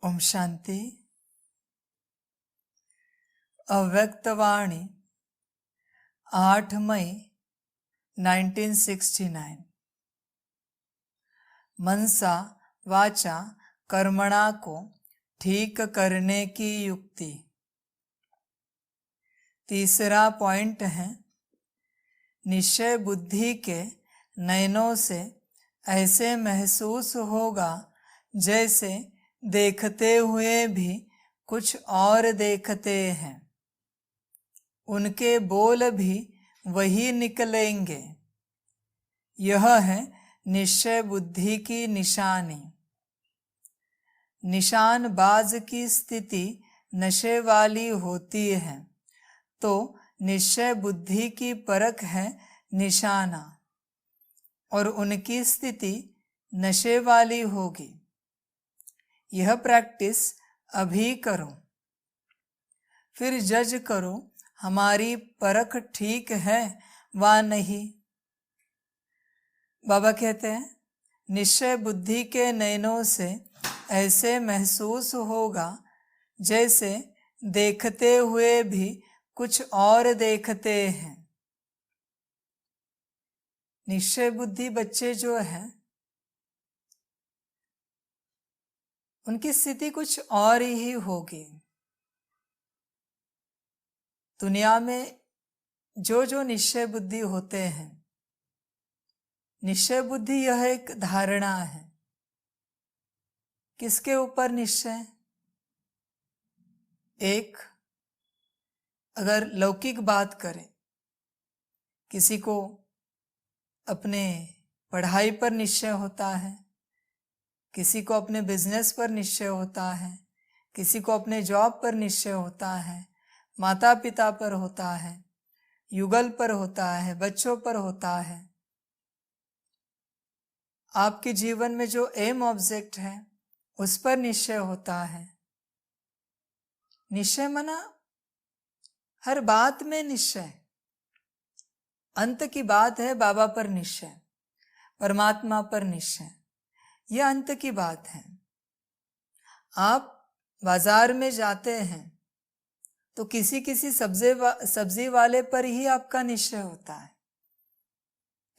ओम शांति। अव्यक्तवाणी 8 मई 1969। मनसा वाचा कर्मणा को ठीक करने की युक्ति। तीसरा पॉइंट है, निश्चय बुद्धि के नयनों से ऐसे महसूस होगा जैसे देखते हुए भी कुछ और देखते हैं। उनके बोल भी वही निकलेंगे। यह है निश्चय बुद्धि की निशानी। निशानबाज की स्थिति नशे वाली होती है, तो निश्चय बुद्धि की परख है निशाना, और उनकी स्थिति नशे वाली होगी। यह प्रैक्टिस अभी करो, फिर जज करो हमारी परख ठीक है वा नहीं। बाबा कहते हैं, निश्चय बुद्धि के नयनों से ऐसे महसूस होगा जैसे देखते हुए भी कुछ और देखते हैं। निश्चय बुद्धि बच्चे जो हैं, उनकी स्थिति कुछ और ही होगी। दुनिया में जो जो निश्चय बुद्धि होते हैं, निश्चय बुद्धि यह एक धारणा है। किसके ऊपर निश्चय? एक, अगर लौकिक बात करें, किसी को अपने पढ़ाई पर निश्चय होता है, किसी को अपने बिजनेस पर निश्चय होता है, किसी को अपने जॉब पर निश्चय होता है, माता पिता पर होता है, युगल पर होता है, बच्चों पर होता है। आपके जीवन में जो एम ऑब्जेक्ट है उस पर निश्चय होता है। निश्चय मना हर बात में निश्चय। अंत की बात है बाबा पर निश्चय, परमात्मा पर निश्चय, यह अंत की बात है। आप बाजार में जाते हैं तो किसी किसी सब्जी वाले पर ही आपका निश्चय होता है।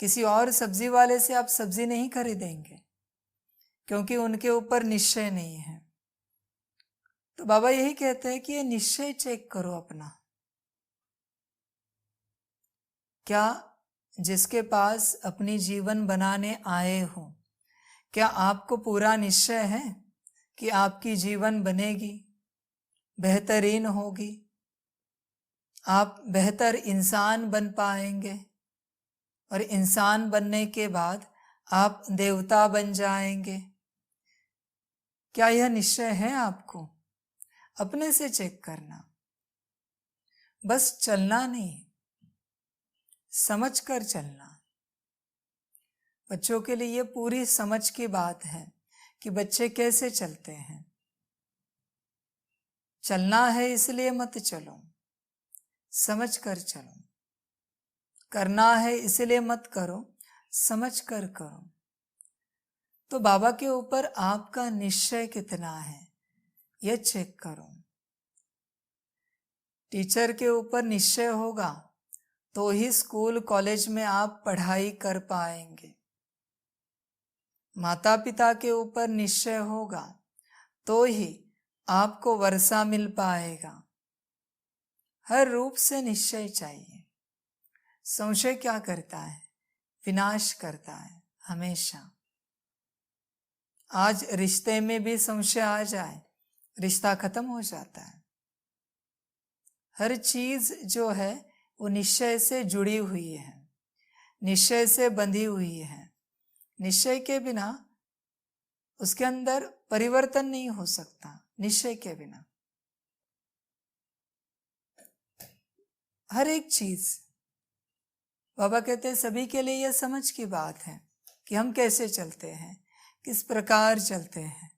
किसी और सब्जी वाले से आप सब्जी नहीं खरीदेंगे, क्योंकि उनके ऊपर निश्चय नहीं है। तो बाबा यही कहते हैं कि ये निश्चय चेक करो अपना। क्या जिसके पास अपनी जीवन बनाने आए हो, क्या आपको पूरा निश्चय है कि आपकी जीवन बनेगी, बेहतरीन होगी, आप बेहतर इंसान बन पाएंगे, और इंसान बनने के बाद आप देवता बन जाएंगे? क्या यह निश्चय है आपको? अपने से चेक करना, बस चलना नहीं, समझ कर चलना। बच्चों के लिए ये पूरी समझ की बात है कि बच्चे कैसे चलते हैं। चलना है इसलिए मत चलो, समझ कर चलो। करना है इसलिए मत करो, समझ कर करो। तो बाबा के ऊपर आपका निश्चय कितना है, यह चेक करो। टीचर के ऊपर निश्चय होगा तो ही स्कूल कॉलेज में आप पढ़ाई कर पाएंगे। माता पिता के ऊपर निश्चय होगा तो ही आपको वर्षा मिल पाएगा। हर रूप से निश्चय चाहिए। संशय क्या करता है? विनाश करता है हमेशा। आज रिश्ते में भी संशय आ जाए, रिश्ता खत्म हो जाता है। हर चीज जो है वो निश्चय से जुड़ी हुई है, निश्चय से बंधी हुई है। निश्चय के बिना उसके अंदर परिवर्तन नहीं हो सकता। निश्चय के बिना हर एक चीज, बाबा कहते हैं, सभी के लिए यह समझ की बात है कि हम कैसे चलते हैं, किस प्रकार चलते हैं।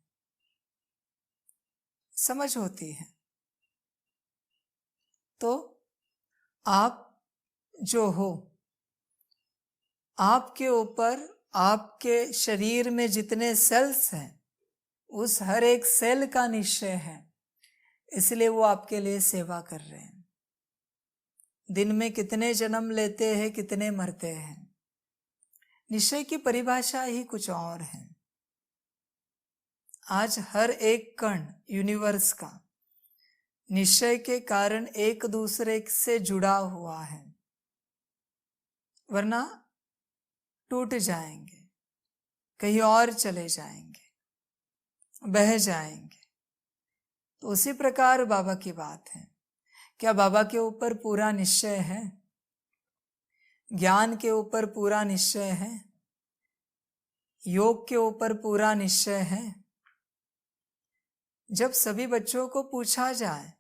समझ होती है। तो आप जो हो, आपके ऊपर, आपके शरीर में जितने सेल्स हैं उस हर एक सेल का निश्चय है, इसलिए वो आपके लिए सेवा कर रहे हैं। दिन में कितने जन्म लेते हैं, कितने मरते हैं, निश्चय की परिभाषा ही कुछ और है। आज हर एक कण यूनिवर्स का निश्चय के कारण एक दूसरे से जुड़ा हुआ है, वरना टूट जाएंगे, कहीं और चले जाएंगे, बह जाएंगे। तो उसी प्रकार बाबा की बात है। क्या बाबा के ऊपर पूरा निश्चय है? ज्ञान के ऊपर पूरा निश्चय है? योग के ऊपर पूरा निश्चय है? जब सभी बच्चों को पूछा जाए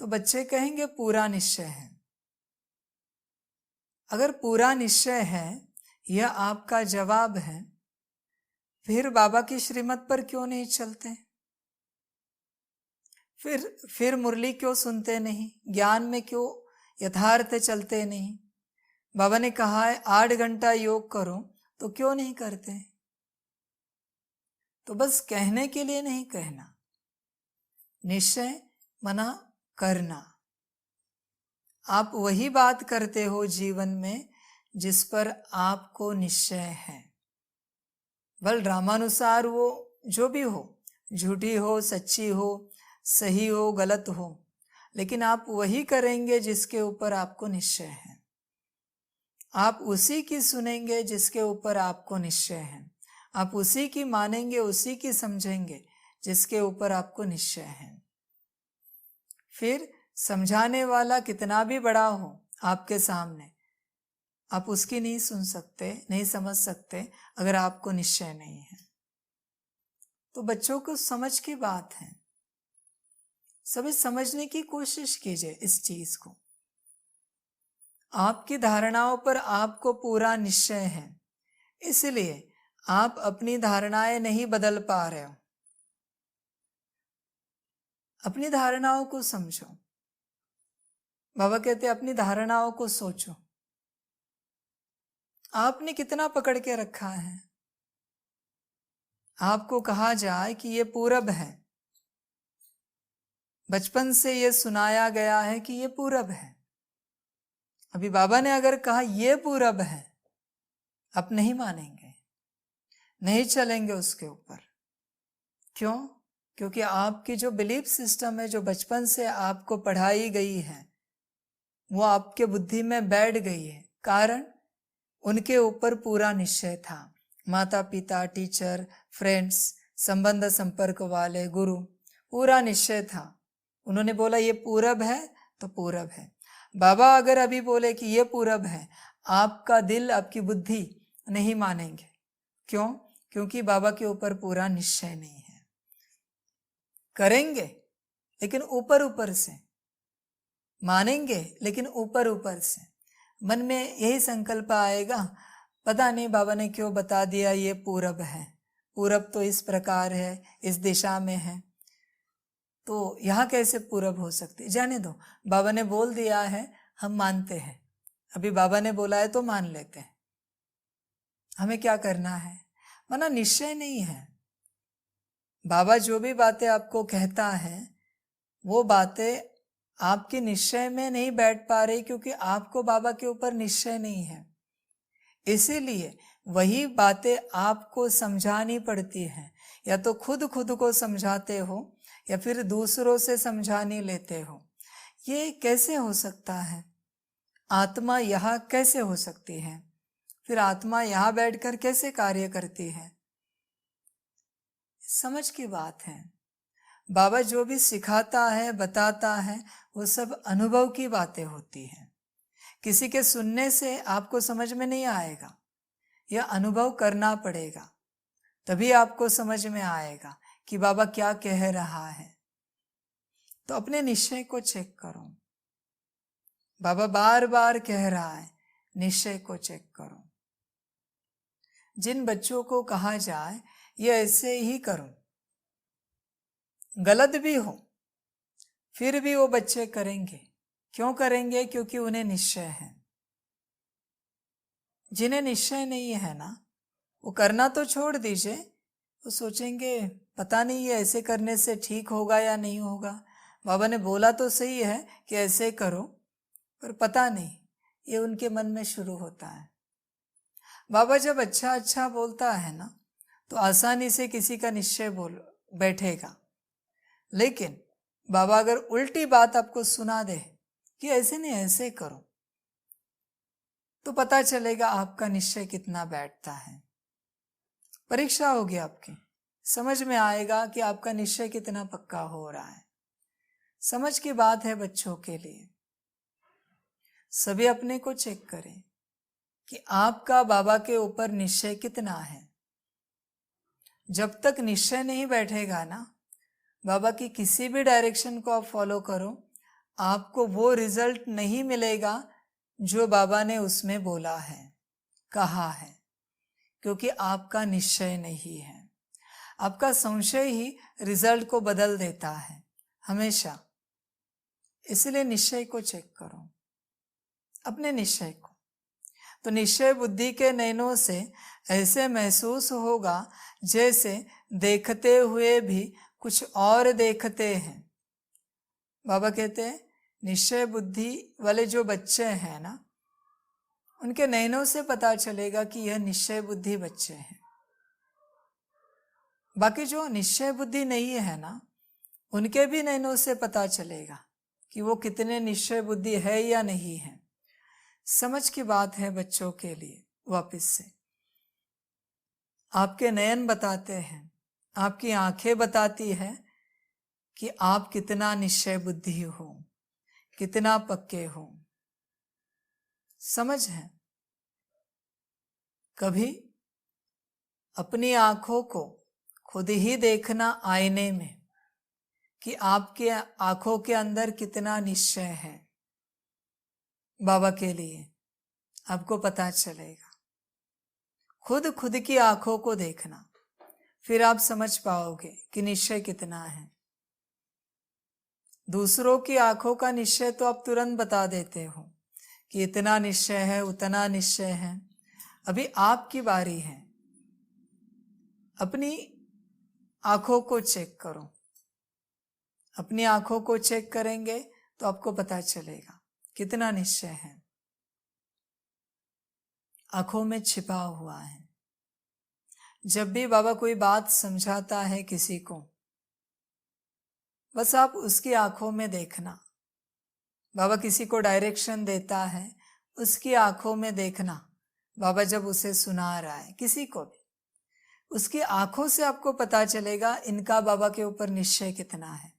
तो बच्चे कहेंगे पूरा निश्चय है। अगर पूरा निश्चय है, यह आपका जवाब है, फिर बाबा की श्रीमत पर क्यों नहीं चलते? फिर मुरली क्यों सुनते नहीं? ज्ञान में क्यों यथार्थ चलते नहीं? बाबा ने कहा है 8 घंटा योग करो, तो क्यों नहीं करते? तो बस कहने के लिए नहीं कहना, निश्चय मना करना। आप वही बात करते हो जीवन में जिस पर आपको निश्चय है। बलरामानुसार वो जो भी हो, झूठी हो, सच्ची हो, सही हो, गलत हो, लेकिन आप वही करेंगे जिसके ऊपर आपको निश्चय है। आप उसी की सुनेंगे जिसके ऊपर आपको निश्चय है। आप उसी की मानेंगे, उसी की समझेंगे जिसके ऊपर आपको निश्चय है। फिर समझाने वाला कितना भी बड़ा हो आपके सामने, आप उसकी नहीं सुन सकते, नहीं समझ सकते अगर आपको निश्चय नहीं है। तो बच्चों को समझ की बात है, सभी समझने की कोशिश कीजिए इस चीज को। आपकी धारणाओं पर आपको पूरा निश्चय है, इसलिए आप अपनी धारणाएं नहीं बदल पा रहे हो। अपनी धारणाओं को समझो। बाबा कहते हैं अपनी धारणाओं को सोचो। आपने कितना पकड़ के रखा है? आपको कहा जाए कि ये पूरब है, बचपन से ये सुनाया गया है कि ये पूरब है। अभी बाबा ने अगर कहा ये पूरब है, आप नहीं मानेंगे, नहीं चलेंगे उसके ऊपर। क्यों? क्योंकि आपकी जो बिलीफ सिस्टम है, जो बचपन से आपको पढ़ाई गई है, वो आपके बुद्धि में बैठ गई है। कारण उनके ऊपर पूरा निश्चय था। माता पिता, टीचर, फ्रेंड्स, संबंध संपर्क वाले, गुरु, पूरा निश्चय था। उन्होंने बोला ये पूरब है तो पूरब है। बाबा अगर अभी बोले कि ये पूरब है, आपका दिल, आपकी बुद्धि नहीं मानेंगे। क्यों? क्योंकि बाबा के ऊपर पूरा निश्चय नहीं है। करेंगे लेकिन ऊपर ऊपर से, मानेंगे लेकिन ऊपर ऊपर से। मन में यही संकल्प आएगा, पता नहीं बाबा ने क्यों बता दिया ये पूरब है, पूरब तो इस प्रकार है, इस दिशा में है, तो यहाँ कैसे पूरब हो सकती? जाने दो, बाबा ने बोल दिया है, हम मानते हैं। अभी बाबा ने बोला है तो मान लेते हैं, हमें क्या करना है? वरना निश्चय नहीं है। बाबा जो भी बातें आपको कहता है, वो बातें आपके निश्चय में नहीं बैठ पा रही, क्योंकि आपको बाबा के ऊपर निश्चय नहीं है। इसीलिए वही बातें आपको समझानी पड़ती है। या तो खुद को समझाते हो, या फिर दूसरों से समझानी लेते हो। ये कैसे हो सकता है? आत्मा यहाँ कैसे हो सकती है? फिर आत्मा यहाँ बैठकर कैसे कार्य करती है? समझ की बात है। बाबा जो भी सिखाता है, बताता है, वो सब अनुभव की बातें होती हैं। किसी के सुनने से आपको समझ में नहीं आएगा, यह अनुभव करना पड़ेगा, तभी आपको समझ में आएगा कि बाबा क्या कह रहा है। तो अपने निश्चय को चेक करो। बाबा बार बार कह रहा है, निश्चय को चेक करो। जिन बच्चों को कहा जाए ये ऐसे ही करो, गलत भी हो फिर भी वो बच्चे करेंगे। क्यों करेंगे? क्योंकि उन्हें निश्चय है। जिन्हें निश्चय नहीं है ना, वो करना तो छोड़ दीजिए, वो सोचेंगे पता नहीं ये ऐसे करने से ठीक होगा या नहीं होगा, बाबा ने बोला तो सही है कि ऐसे करो, पर पता नहीं, ये उनके मन में शुरू होता है। बाबा जब अच्छा अच्छा बोलता है ना, तो आसानी से किसी का निश्चय बोल बैठेगा। लेकिन बाबा अगर उल्टी बात आपको सुना दे कि ऐसे नहीं ऐसे करो, तो पता चलेगा आपका निश्चय कितना बैठता है। परीक्षा होगी आपकी, समझ में आएगा कि आपका निश्चय कितना पक्का हो रहा है। समझ की बात है बच्चों के लिए। सभी अपने को चेक करें कि आपका बाबा के ऊपर निश्चय कितना है। जब तक निश्चय नहीं बैठेगा ना, बाबा की किसी भी डायरेक्शन को आप फॉलो करो, आपको वो रिजल्ट नहीं मिलेगा जो बाबा ने उसमें बोला है, कहा है, क्योंकि आपका निश्चय नहीं है। आपका संशय ही रिजल्ट को बदल देता है हमेशा। इसलिए निश्चय को चेक करो, अपने निश्चय को। तो निश्चय बुद्धि के नयनों से ऐसे महसूस होगा जैसे देखते हुए भी कुछ और देखते हैं। बाबा कहते हैं निश्चय बुद्धि वाले जो बच्चे हैं ना, उनके नयनों से पता चलेगा कि यह निश्चय बुद्धि बच्चे हैं। बाकी जो निश्चय बुद्धि नहीं है ना, उनके भी नयनों से पता चलेगा कि वो कितने निश्चय बुद्धि है या नहीं है। समझ की बात है बच्चों के लिए। वापस से आपके नयन बताते हैं, आपकी आंखें बताती है कि आप कितना निश्चय बुद्धि हो, कितना पक्के हो। समझ है। कभी अपनी आंखों को खुद ही देखना आईने में कि आपके आंखों के अंदर कितना निश्चय है बाबा के लिए, आपको पता चलेगा। खुद की आंखों को देखना, फिर आप समझ पाओगे कि निश्चय कितना है। दूसरों की आंखों का निश्चय तो आप तुरंत बता देते हो कि इतना निश्चय है, उतना निश्चय है। अभी आपकी बारी है, अपनी आंखों को चेक करो। अपनी आंखों को चेक करेंगे तो आपको पता चलेगा कितना निश्चय है आंखों में छिपा हुआ है। जब भी बाबा कोई बात समझाता है किसी को, बस आप उसकी आंखों में देखना। बाबा किसी को डायरेक्शन देता है, उसकी आंखों में देखना। बाबा जब उसे सुना रहा है किसी को भी, उसकी आंखों से आपको पता चलेगा इनका बाबा के ऊपर निश्चय कितना है।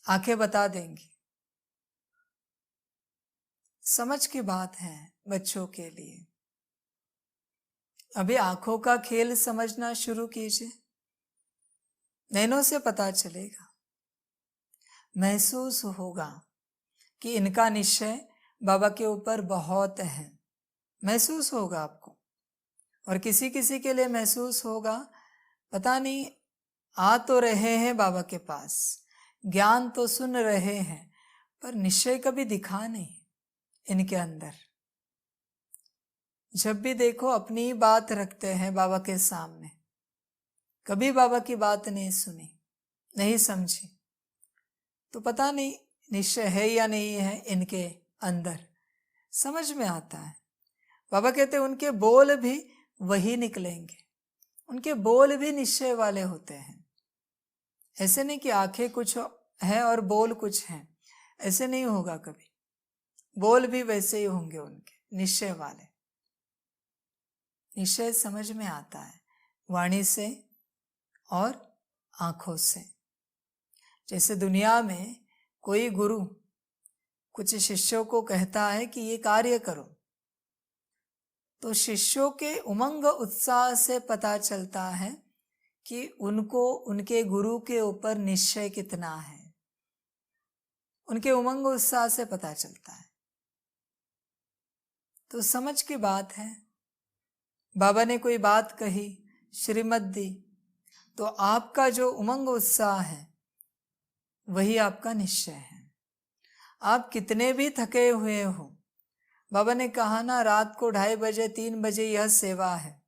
आंखें बता देंगी। समझ की बात है बच्चों के लिए। अभी आंखों का खेल समझना शुरू कीजिए, नैनों से पता चलेगा, महसूस होगा कि इनका निश्चय बाबा के ऊपर बहुत है। महसूस होगा आपको। और किसी किसी के लिए महसूस होगा, पता नहीं आ तो रहे हैं बाबा के पास, ज्ञान तो सुन रहे हैं, पर निश्चय कभी दिखा नहीं इनके अंदर। जब भी देखो अपनी ही बात रखते हैं बाबा के सामने, कभी बाबा की बात नहीं सुनी, नहीं समझी, तो पता नहीं निश्चय है या नहीं है इनके अंदर। समझ में आता है। बाबा कहते हैं उनके बोल भी वही निकलेंगे, उनके बोल भी निश्चय वाले होते हैं। ऐसे नहीं कि आंखें कुछ है और बोल कुछ है, ऐसे नहीं होगा कभी। बोल भी वैसे ही होंगे उनके, निश्चय वाले। निश्चय समझ में आता है वाणी से और आंखों से। जैसे दुनिया में कोई गुरु कुछ शिष्यों को कहता है कि ये कार्य करो, तो शिष्यों के उमंग उत्साह से पता चलता है कि उनको उनके गुरु के ऊपर निश्चय कितना है। उनके उमंग उत्साह से पता चलता है। तो समझ की बात है। बाबा ने कोई बात कही, श्रीमत दी, तो आपका जो उमंग उत्साह है वही आपका निश्चय है। आप कितने भी थके हुए हो, बाबा ने कहा ना रात को 2:30 बजे 3 बजे यह सेवा है,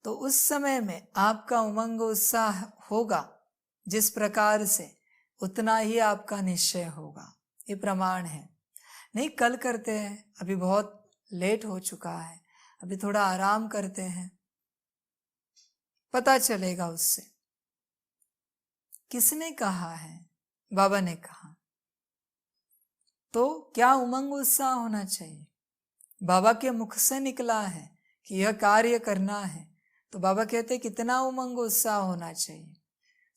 तो उस समय में आपका उमंग उत्साह होगा जिस प्रकार से, उतना ही आपका निश्चय होगा। ये प्रमाण है। नहीं कल करते हैं, अभी बहुत लेट हो चुका है, अभी थोड़ा आराम करते हैं, पता चलेगा उससे। किसने कहा है? बाबा ने कहा। तो क्या उमंग उत्साह होना चाहिए? बाबा के मुख से निकला है कि यह कार्य करना है, तो बाबा कहते कितना उमंग उत्साह होना चाहिए।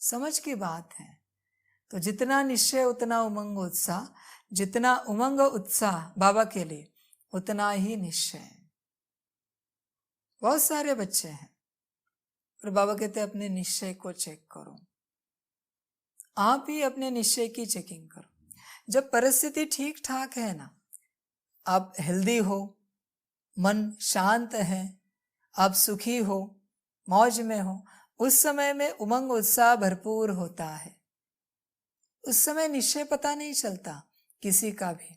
समझ की बात है। तो जितना निश्चय उतना उमंग उत्साह, जितना उमंग उत्साह बाबा के लिए उतना ही निश्चय। बहुत सारे बच्चे हैं और बाबा कहते अपने निश्चय को चेक करो। आप ही अपने निश्चय की चेकिंग करो। जब परिस्थिति ठीक ठाक है ना, आप हेल्दी हो, मन शांत है, आप सुखी हो, मौज में हो, उस समय में उमंग उत्साह भरपूर होता है। उस समय निश्चय पता नहीं चलता किसी का भी।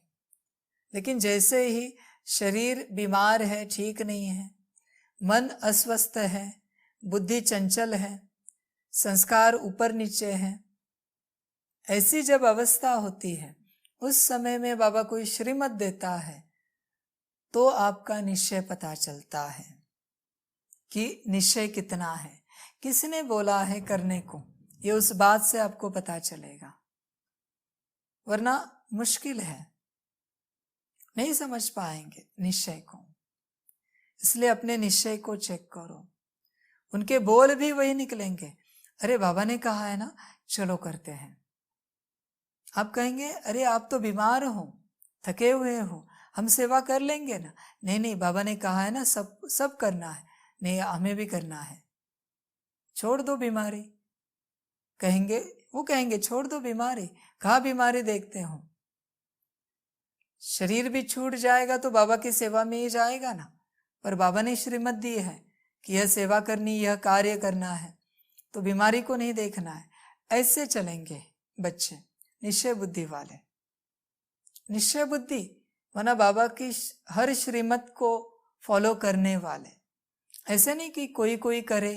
लेकिन जैसे ही शरीर बीमार है, ठीक नहीं है, मन अस्वस्थ है, बुद्धि चंचल है, संस्कार ऊपर नीचे है, ऐसी जब अवस्था होती है, उस समय में बाबा कोई श्रीमत देता है तो आपका निश्चय पता चलता है कि निश्चय कितना है, किसने बोला है करने को, ये उस बात से आपको पता चलेगा। वरना मुश्किल है, नहीं समझ पाएंगे निश्चय को। इसलिए अपने निश्चय को चेक करो। उनके बोल भी वही निकलेंगे, अरे बाबा ने कहा है ना, चलो करते हैं। आप कहेंगे अरे आप तो बीमार हो, थके हुए हो, हम सेवा कर लेंगे ना। नहीं नहीं, बाबा ने कहा है ना, सब करना है। नहीं, हमें भी करना है, छोड़ दो बीमारी। कहेंगे, वो कहेंगे छोड़ दो बीमारी। कहाँ बीमारी देखते हो? शरीर भी छूट जाएगा तो बाबा की सेवा में ही जाएगा ना। पर बाबा ने श्रीमत दी है कि यह सेवा करनी, यह कार्य करना है, तो बीमारी को नहीं देखना है। ऐसे चलेंगे बच्चे, निश्चय बुद्धि वाले। निश्चय बुद्धि माना बाबा की हर श्रीमत को फॉलो करने वाले। ऐसे नहीं कि कोई कोई करे,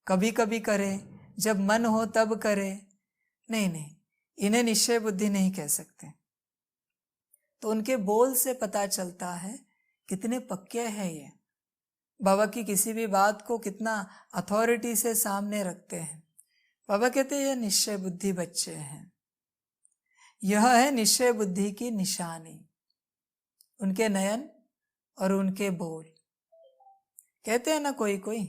कभी कभी करे, जब मन हो तब करे। नहीं नहीं, इन्हें निश्चय बुद्धि नहीं कह सकते। तो उनके बोल से पता चलता है कितने पक्के हैं ये, बाबा की किसी भी बात को कितना अथॉरिटी से सामने रखते हैं। बाबा कहते हैं ये निश्चय बुद्धि बच्चे हैं। यह है निश्चय बुद्धि की निशानी, उनके नयन और उनके बोल। कहते हैं ना कोई कोई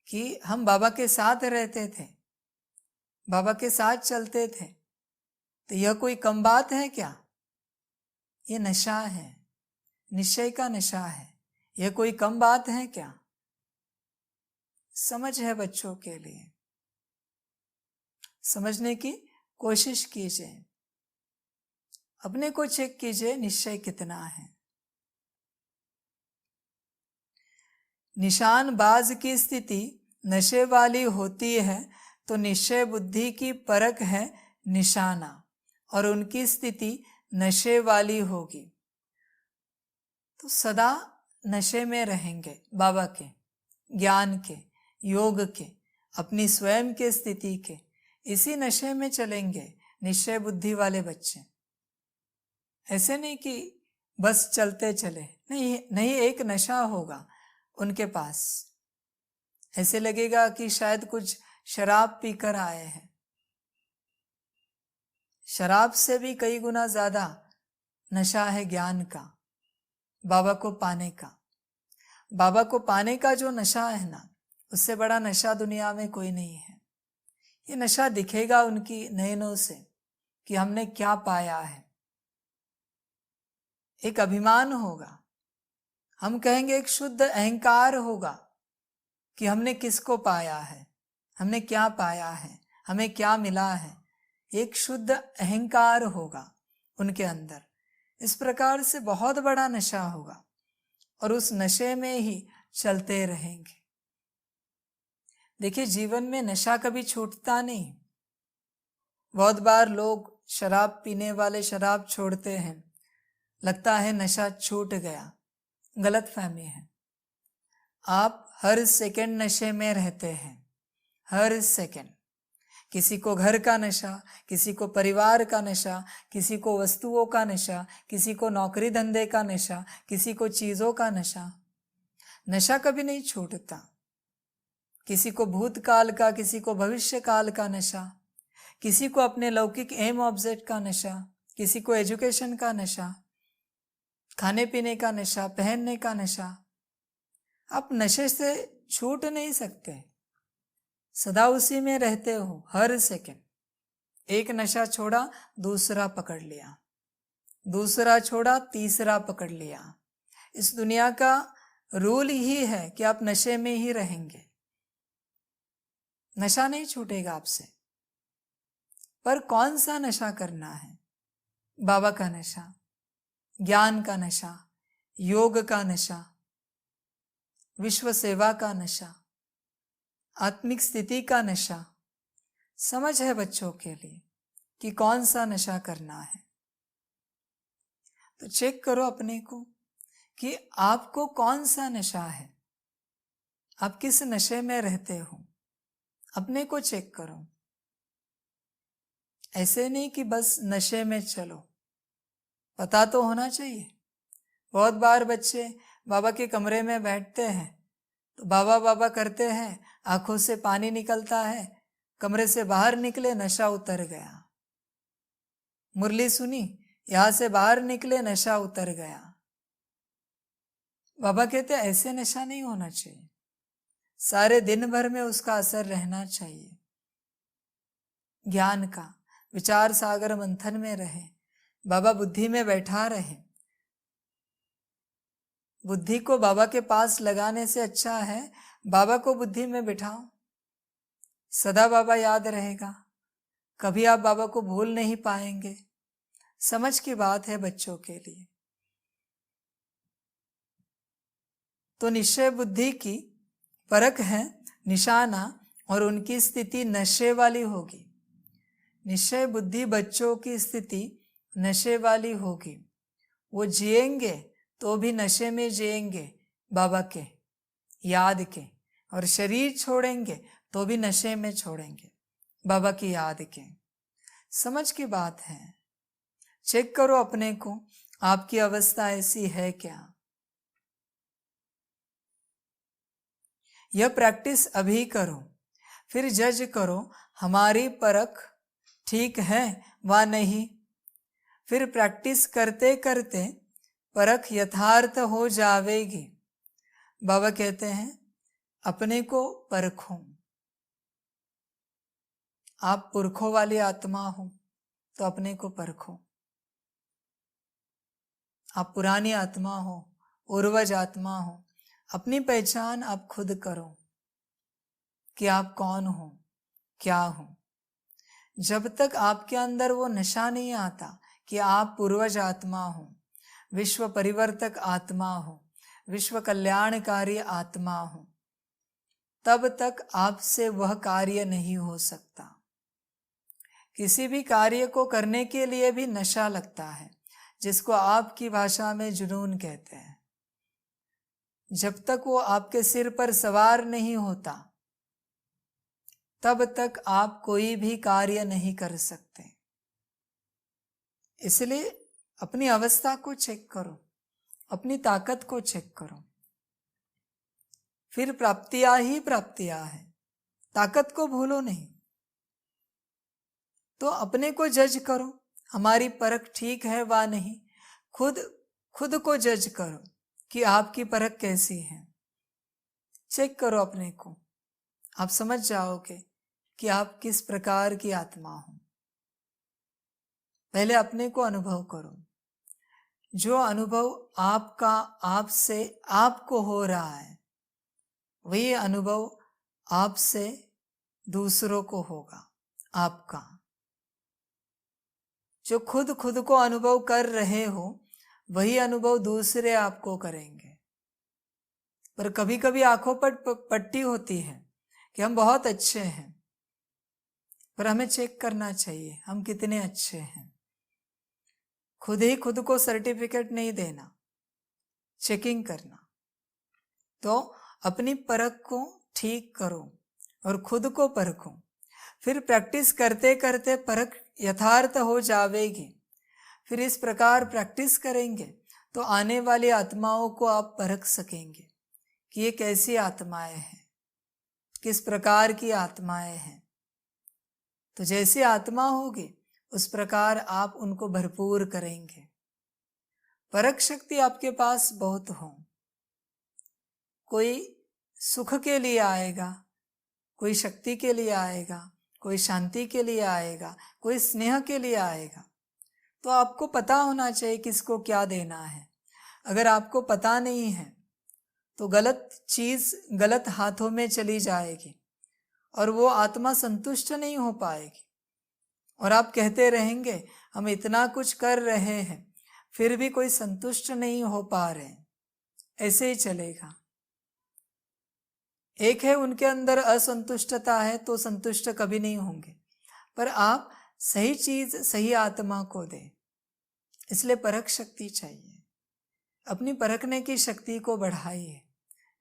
कि हम बाबा के साथ रहते थे, बाबा के साथ चलते थे, तो यह कोई कम बात है क्या? ये नशा है, निश्चय का नशा है। यह कोई कम बात है क्या? समझ है बच्चों के लिए, समझने की कोशिश कीजिए। अपने को चेक कीजिए निश्चय कितना है। निशानबाज की स्थिति नशे वाली होती है तो निश्चय बुद्धि की परख है निशाना, और उनकी स्थिति नशे वाली होगी तो सदा नशे में रहेंगे, बाबा के ज्ञान के, योग के, अपनी स्वयं के स्थिति के, इसी नशे में चलेंगे निश्चय बुद्धि वाले बच्चे। ऐसे नहीं कि बस चलते चले, नहीं नहीं, एक नशा होगा उनके पास। ऐसे लगेगा कि शायद कुछ शराब पीकर आए हैं। शराब से भी कई गुना ज्यादा नशा है ज्ञान का, बाबा को पाने का। बाबा को पाने का जो नशा है ना, उससे बड़ा नशा दुनिया में कोई नहीं है। ये नशा दिखेगा उनकी नयनों से कि हमने क्या पाया है। एक अभिमान होगा, हम कहेंगे एक शुद्ध अहंकार होगा कि हमने किसको पाया है, हमने क्या पाया है, हमें क्या मिला है। एक शुद्ध अहंकार होगा उनके अंदर। इस प्रकार से बहुत बड़ा नशा होगा और उस नशे में ही चलते रहेंगे। देखिए, जीवन में नशा कभी छूटता नहीं। बहुत बार लोग शराब पीने वाले शराब छोड़ते हैं, लगता है नशा छूट गया। गलत फहमी है। आप हर सेकंड नशे में रहते हैं, हर सेकंड। किसी को घर का नशा, किसी को परिवार का नशा, किसी को वस्तुओं का नशा, किसी को नौकरी धंधे का नशा, किसी को चीजों का नशा। नशा कभी नहीं छूटता। किसी को भूतकाल का, किसी को भविष्य काल का नशा, किसी को अपने लौकिक एम ऑब्जेक्ट का नशा, किसी को एजुकेशन का नशा, खाने पीने का नशा, पहनने का नशा। आप नशे से छूट नहीं सकते, सदा उसी में रहते हो, हर सेकंड। एक नशा छोड़ा, दूसरा पकड़ लिया, दूसरा छोड़ा, तीसरा पकड़ लिया। इस दुनिया का रूल ही है कि आप नशे में ही रहेंगे, नशा नहीं छूटेगा आपसे। पर कौन सा नशा करना है? बाबा का नशा, ज्ञान का नशा, योग का नशा, विश्व सेवा का नशा, आत्मिक स्थिति का नशा। समझ है बच्चों के लिए कि कौन सा नशा करना है। तो चेक करो अपने को कि आपको कौन सा नशा है, आप किस नशे में रहते हो, अपने को चेक करो। ऐसे नहीं कि बस नशे में चलो, पता तो होना चाहिए। बहुत बार बच्चे बाबा के कमरे में बैठते हैं तो बाबा बाबा करते हैं, आंखों से पानी निकलता है, कमरे से बाहर निकले नशा उतर गया। मुरली सुनी, यहां से बाहर निकले नशा उतर गया। बाबा कहते ऐसे नशा नहीं होना चाहिए, सारे दिन भर में उसका असर रहना चाहिए। ज्ञान का विचार सागर मंथन में रहे, बाबा बुद्धि में बैठा रहे। बुद्धि को बाबा के पास लगाने से अच्छा है बाबा को बुद्धि में बिठाओ, सदा बाबा याद रहेगा, कभी आप बाबा को भूल नहीं पाएंगे। समझ की बात है बच्चों के लिए। तो निश्चय बुद्धि की परख है निशाना, और उनकी स्थिति नशे वाली होगी। निश्चय बुद्धि बच्चों की स्थिति नशे वाली होगी। वो जिएंगे तो भी नशे में जिएंगे, बाबा के याद के, और शरीर छोड़ेंगे तो भी नशे में छोड़ेंगे, बाबा की याद के। समझ की बात है। चेक करो अपने को, आपकी अवस्था ऐसी है क्या? यह प्रैक्टिस अभी करो, फिर जज करो हमारी परख ठीक है व नहीं। फिर प्रैक्टिस करते करते परख यथार्थ हो जावेगी। बाबा कहते हैं अपने को परखो। आप पुरखों वाली आत्मा हो तो अपने को परखो। आप पुरानी आत्मा हो, पूर्वज आत्मा हो, अपनी पहचान आप खुद करो कि आप कौन हो, क्या हो। जब तक आपके अंदर वो नशा नहीं आता कि आप पूर्वज आत्मा हो, विश्व परिवर्तक आत्मा हो, विश्व कल्याणकारी आत्मा हो, तब तक आपसे वह कार्य नहीं हो सकता। किसी भी कार्य को करने के लिए भी नशा लगता है, जिसको आपकी भाषा में जुनून कहते हैं। जब तक वो आपके सिर पर सवार नहीं होता तब तक आप कोई भी कार्य नहीं कर सकते। इसलिए अपनी अवस्था को चेक करो, अपनी ताकत को चेक करो। फिर प्राप्तियां ही प्राप्तियां है, ताकत को भूलो नहीं। तो अपने को जज करो, हमारी परख ठीक है वा नहीं। खुद को जज करो कि आपकी परख कैसी है। चेक करो अपने को, आप समझ जाओगे कि आप किस प्रकार की आत्मा हो। पहले अपने को अनुभव करो। जो अनुभव आपका आपसे आपको हो रहा है, वही अनुभव आपसे दूसरों को होगा। आपका जो खुद को अनुभव कर रहे हो, वही अनुभव दूसरे आपको करेंगे। पर कभी कभी आंखों पर पट्टी होती है कि हम बहुत अच्छे हैं, पर हमें चेक करना चाहिए हम कितने अच्छे हैं। खुद ही खुद को सर्टिफिकेट नहीं देना, चेकिंग करना। तो अपनी परख को ठीक करो और खुद को परखो। फिर प्रैक्टिस करते करते परख यथार्थ हो जाएगी। फिर इस प्रकार प्रैक्टिस करेंगे तो आने वाली आत्माओं को आप परख सकेंगे कि ये कैसी आत्माएं हैं, किस प्रकार की आत्माएं हैं। तो जैसी आत्मा होगी उस प्रकार आप उनको भरपूर करेंगे। परख शक्ति आपके पास बहुत हो। कोई सुख के लिए आएगा, कोई शक्ति के लिए आएगा, कोई शांति के लिए आएगा, कोई स्नेह के लिए आएगा। तो आपको पता होना चाहिए किसको क्या देना है। अगर आपको पता नहीं है तो गलत चीज गलत हाथों में चली जाएगी और वो आत्मा संतुष्ट नहीं हो पाएगी। और आप कहते रहेंगे हम इतना कुछ कर रहे हैं फिर भी कोई संतुष्ट नहीं हो पा रहे, ऐसे ही चलेगा। एक है उनके अंदर असंतुष्टता है तो संतुष्ट कभी नहीं होंगे। पर आप सही चीज सही आत्मा को दें, इसलिए परख शक्ति चाहिए। अपनी परखने की शक्ति को बढ़ाइए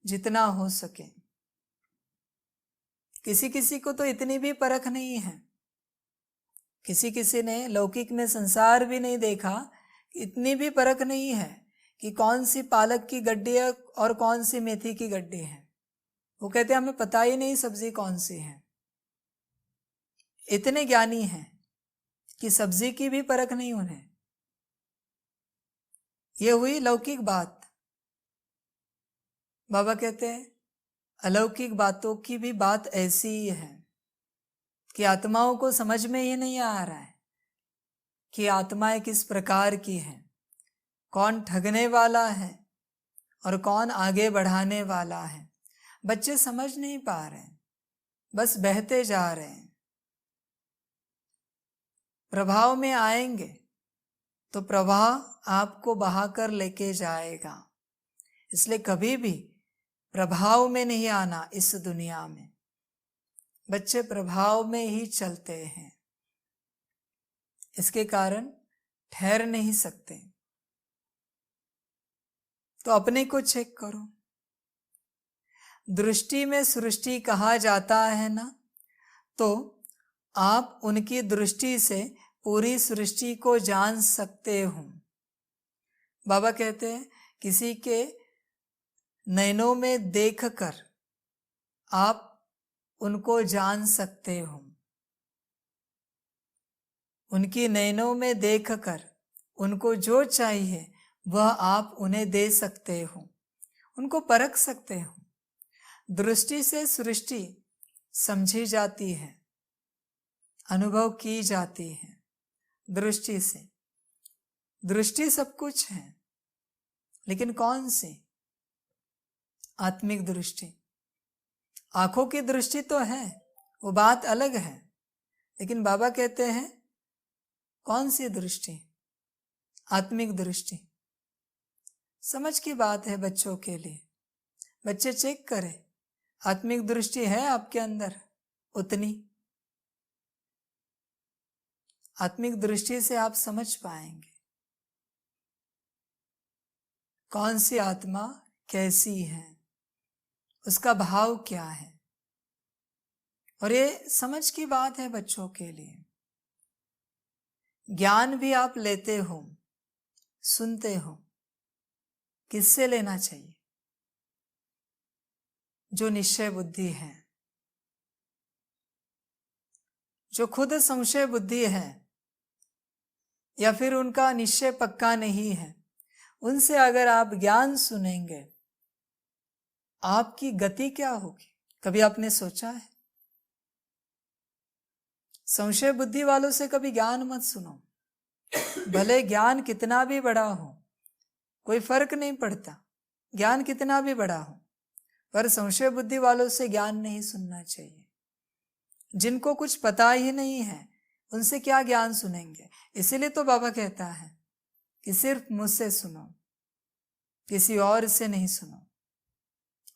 जितना हो सके। किसी किसी को तो इतनी भी परख नहीं है, किसी किसी ने लौकिक में संसार भी नहीं देखा, इतनी भी परख नहीं है कि कौन सी पालक की गड्डी है और कौन सी मेथी की गड्डी है। वो कहते हैं हमें पता ही नहीं सब्जी कौन सी है। इतने ज्ञानी हैं कि सब्जी की भी परख नहीं उन्हें। ये हुई लौकिक बात। बाबा कहते हैं अलौकिक बातों की भी बात ऐसी ही है कि आत्माओं को समझ में ही नहीं आ रहा है कि आत्माएं किस प्रकार की हैं, कौन ठगने वाला है और कौन आगे बढ़ाने वाला है। बच्चे समझ नहीं पा रहे हैं, बस बहते जा रहे हैं। प्रभाव में आएंगे तो प्रवाह आपको बहाकर लेके जाएगा। इसलिए कभी भी प्रभाव में नहीं आना इस दुनिया में। बच्चे प्रभाव में ही चलते हैं, इसके कारण ठहर नहीं सकते। तो अपने को चेक करो। दृष्टि में सृष्टि कहा जाता है ना, तो आप उनकी दृष्टि से पूरी सृष्टि को जान सकते हो। बाबा कहते हैं किसी के नैनों में देखकर आप उनको जान सकते हो। उनकी नैनों में देखकर उनको जो चाहिए वह आप उन्हें दे सकते हो, उनको परख सकते हो। दृष्टि से सृष्टि समझी जाती है, अनुभव की जाती है। दृष्टि से, दृष्टि सब कुछ है, लेकिन कौन सी? आत्मिक दृष्टि। आंखों की दृष्टि तो है, वो बात अलग है, लेकिन बाबा कहते हैं कौन सी दृष्टि? आत्मिक दृष्टि। समझ की बात है बच्चों के लिए। बच्चे चेक करें आत्मिक दृष्टि है आपके अंदर उतनी। आत्मिक दृष्टि से आप समझ पाएंगे कौन सी आत्मा कैसी है, उसका भाव क्या है। और ये समझ की बात है बच्चों के लिए। ज्ञान भी आप लेते हो, सुनते हो, किससे लेना चाहिए? जो निश्चय बुद्धि है, जो खुद संशय बुद्धि है या फिर उनका निश्चय पक्का नहीं है, उनसे अगर आप ज्ञान सुनेंगे आपकी गति क्या होगी? कभी आपने सोचा है? संशय बुद्धि वालों से कभी ज्ञान मत सुनो। भले ज्ञान कितना भी बड़ा हो, कोई फर्क नहीं पड़ता, ज्ञान कितना भी बड़ा हो, पर संशय बुद्धि वालों से ज्ञान नहीं सुनना चाहिए। जिनको कुछ पता ही नहीं है उनसे क्या ज्ञान सुनेंगे? इसीलिए तो बाबा कहता है कि सिर्फ मुझसे सुनो, किसी और से नहीं सुनो।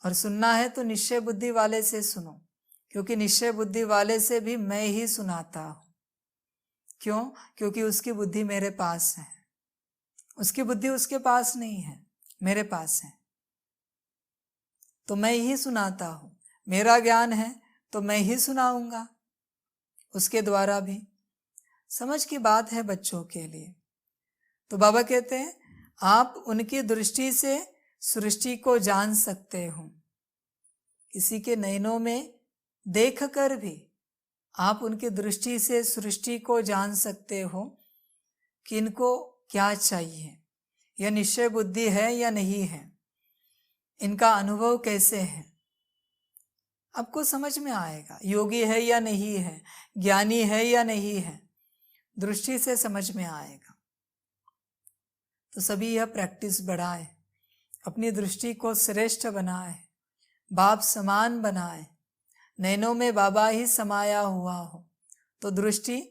और सुनना है तो निश्चय बुद्धि वाले से सुनो, क्योंकि निश्चय बुद्धि वाले से भी मैं ही सुनाता हूं। क्यों? क्योंकि उसकी बुद्धि मेरे पास है, उसकी बुद्धि उसके पास नहीं है, मेरे पास है। तो मैं ही सुनाता हूँ, मेरा ज्ञान है तो मैं ही सुनाऊंगा, उसके द्वारा भी। समझ की बात है बच्चों के लिए। तो बाबा कहते हैं आप उनकी दृष्टि से सृष्टि को जान सकते हो। किसी के नयनों में देखकर भी आप उनकी दृष्टि से सृष्टि को जान सकते हो कि इनको क्या चाहिए, यह निश्चय बुद्धि है या नहीं है, इनका अनुभव कैसे है, आपको समझ में आएगा। योगी है या नहीं है, ज्ञानी है या नहीं है, दृष्टि से समझ में आएगा। तो सभी यह प्रैक्टिस बढ़ाए, अपनी दृष्टि को श्रेष्ठ बनाए, बाप समान बनाए, नैनों में बाबा ही समाया हुआ हो तो दृष्टि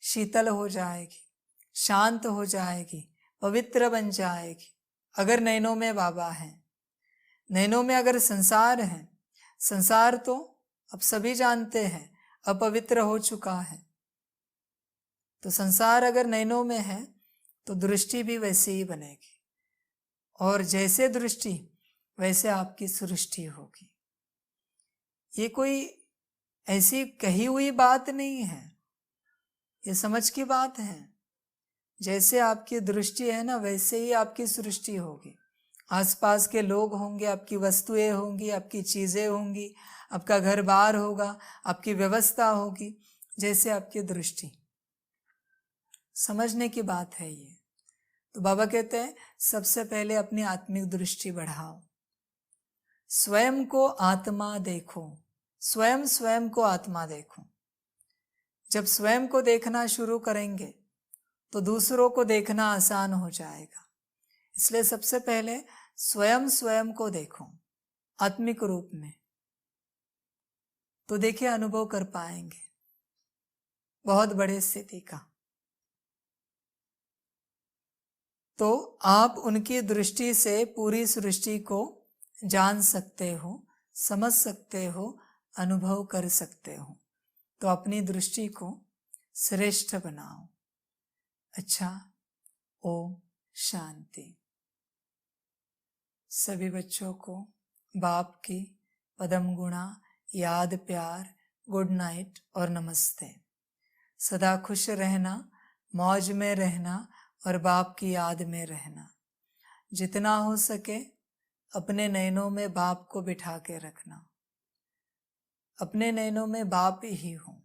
शीतल हो जाएगी, शांत हो जाएगी, पवित्र बन जाएगी। अगर नैनों में बाबा है, नैनों में अगर संसार है, संसार तो अब सभी जानते हैं अपवित्र हो चुका है, तो संसार अगर नैनों में है तो दृष्टि भी वैसे ही बनेगी, और जैसे दृष्टि वैसे आपकी सृष्टि होगी। ये कोई ऐसी कही हुई बात नहीं है, ये समझ की बात है। जैसे आपकी दृष्टि है ना, वैसे ही आपकी सृष्टि होगी। आसपास के लोग होंगे, आपकी वस्तुएं होंगी, आपकी चीजें होंगी, आपका घर बार होगा, आपकी व्यवस्था होगी, जैसे आपकी दृष्टि। समझने की बात है ये। तो बाबा कहते हैं सबसे पहले अपनी आत्मिक दृष्टि बढ़ाओ, स्वयं को आत्मा देखो, स्वयं स्वयं को आत्मा देखो। जब स्वयं को देखना शुरू करेंगे तो दूसरों को देखना आसान हो जाएगा। इसलिए सबसे पहले स्वयं स्वयं को देखो आत्मिक रूप में, तो देखिए अनुभव कर पाएंगे बहुत बड़े स्थिति का। तो आप उनकी दृष्टि से पूरी सृष्टि को जान सकते हो, समझ सकते हो, अनुभव कर सकते हो। तो अपनी दृष्टि को श्रेष्ठ बनाओ। अच्छा, ओम शांति। सभी बच्चों को बाप की पदम गुणा, याद, प्यार, गुड नाइट और नमस्ते। सदा खुश रहना, मौज में रहना और बाप की याद में रहना। जितना हो सके अपने नैनों में बाप को बिठा के रखना। अपने नैनों में बाप ही हो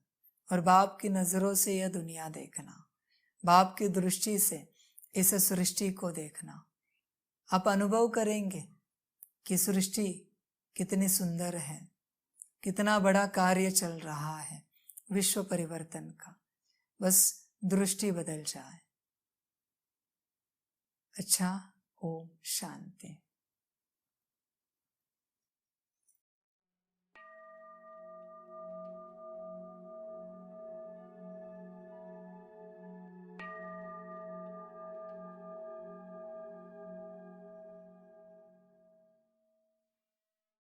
और बाप की नजरों से यह दुनिया देखना, बाप की दृष्टि से इस सृष्टि को देखना। आप अनुभव करेंगे कि सृष्टि कितनी सुंदर है, कितना बड़ा कार्य चल रहा है विश्व परिवर्तन का। बस दृष्टि बदल जाए। अच्छा, ओम शांति।